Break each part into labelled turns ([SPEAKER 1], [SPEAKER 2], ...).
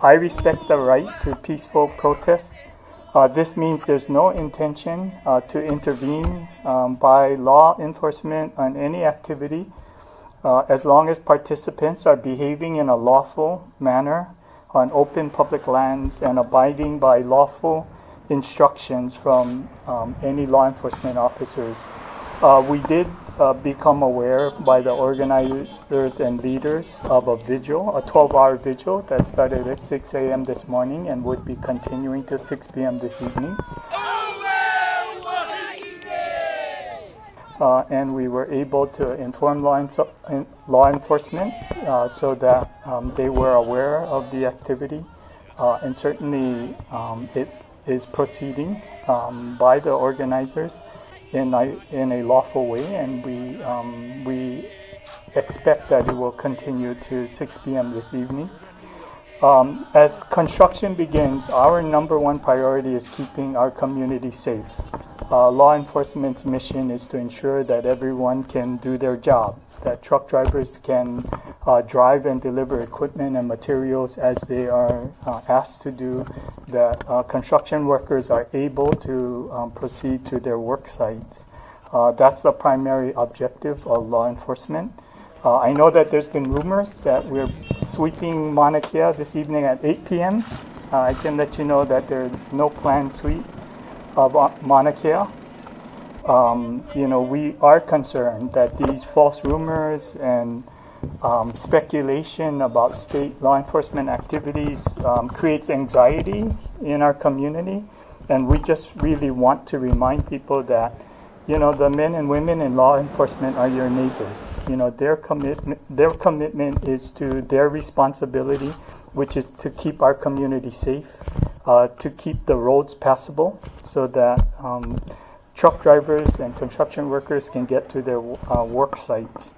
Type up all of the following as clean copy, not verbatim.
[SPEAKER 1] I respect the right to peaceful protest. This means there's no intention to intervene by law enforcement on any activity as long as participants are behaving in a lawful manner on open public lands and abiding by lawful instructions from any law enforcement officers. We did become aware by the organizers and leaders of a vigil, a 12-hour vigil that started at 6 a.m. this morning and would be continuing till 6 p.m. this evening. And we were able to inform law enforcement so that they were aware of the activity. And certainly it is proceeding by the organizers in a lawful way, and we expect that it will continue to 6 p.m. this evening. As construction begins, our number one priority is keeping our community safe. Law enforcement's mission is to ensure that everyone can do their job, that truck drivers can drive and deliver equipment and materials as they are asked to do, that construction workers are able to proceed to their work sites. That's the primary objective of law enforcement. I know that there's been rumors that we're sweeping Mauna Kea this evening at 8 p.m. I can let you know that there's no planned sweep of Mauna Kea. We are concerned that these false rumors and speculation about state law enforcement activities creates anxiety in our community, and we just really want to remind people that the men and women in law enforcement are your neighbors. Their commitment is to their responsibility, which is to keep our community safe, to keep the roads passable so that truck drivers and construction workers can get to their work sites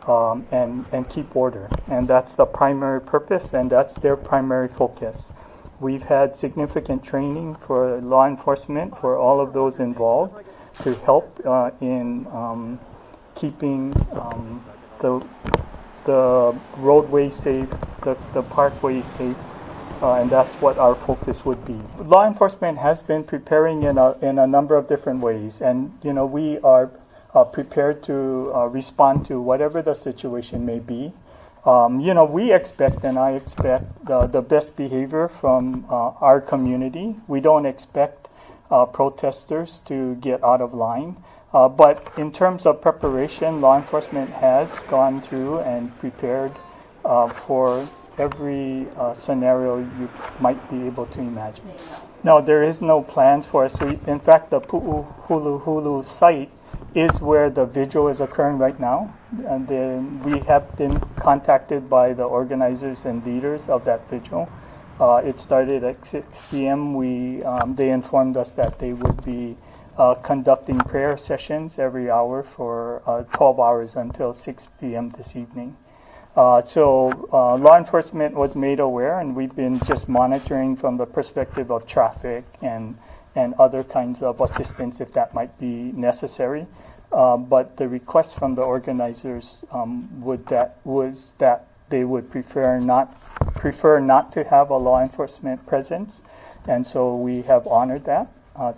[SPEAKER 1] and keep order. And that's the primary purpose, and that's their primary focus. We've had significant training for law enforcement, for all of those involved, to help in keeping the roadway safe, the parkway safe, and that's what our focus would be. Law enforcement has been preparing in a number of different ways, and we are prepared to respond to whatever the situation may be. We expect, and I expect, the best behavior from our community. We don't expect protesters to get out of line. But in terms of preparation, law enforcement has gone through and prepared for every scenario you might be able to imagine. No, there is no plans for a sweep. In fact, the Pu'u Huluhulu site is where the vigil is occurring right now. And then we have been contacted by the organizers and leaders of that vigil. It started at 6 p.m. They informed us that they would be conducting prayer sessions every hour for 12 hours until 6 p.m. this evening. So law enforcement was made aware, and we've been just monitoring from the perspective of traffic and other kinds of assistance if that might be necessary. But the request from the organizers was that they would prefer not to have a law enforcement presence, and so we have honored that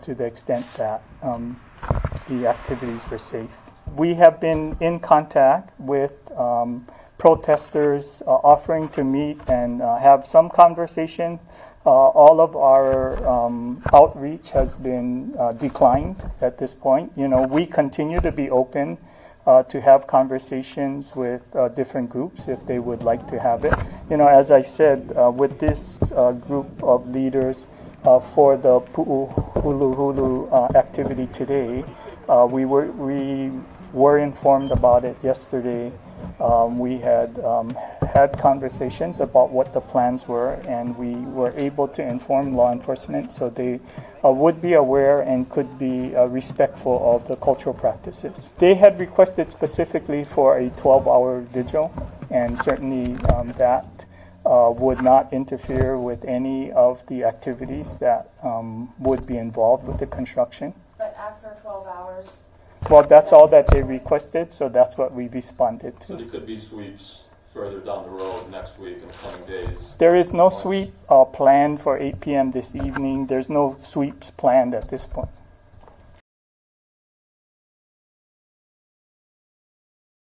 [SPEAKER 1] to the extent that the activities were safe. We have been in contact with protesters offering to meet and have some conversation. All of our outreach has been declined at this point. We continue to be open to have conversations with different groups if they would like to have it. As I said, with this group of leaders for the Pu'u Huluhulu activity today, we were informed about it yesterday. We had had conversations about what the plans were, and we were able to inform law enforcement so they would be aware and could be respectful of the cultural practices. They had requested specifically for a 12-hour vigil, and certainly that would not interfere with any of the activities that would be involved with the construction.
[SPEAKER 2] But after 12 hours?
[SPEAKER 1] Well, that's all that they requested, so that's what we responded
[SPEAKER 2] So
[SPEAKER 1] to.
[SPEAKER 2] there could be sweeps further down the road next week in the coming days.
[SPEAKER 1] There is no sweep planned for 8 p.m. this evening. There's no sweeps planned at this point.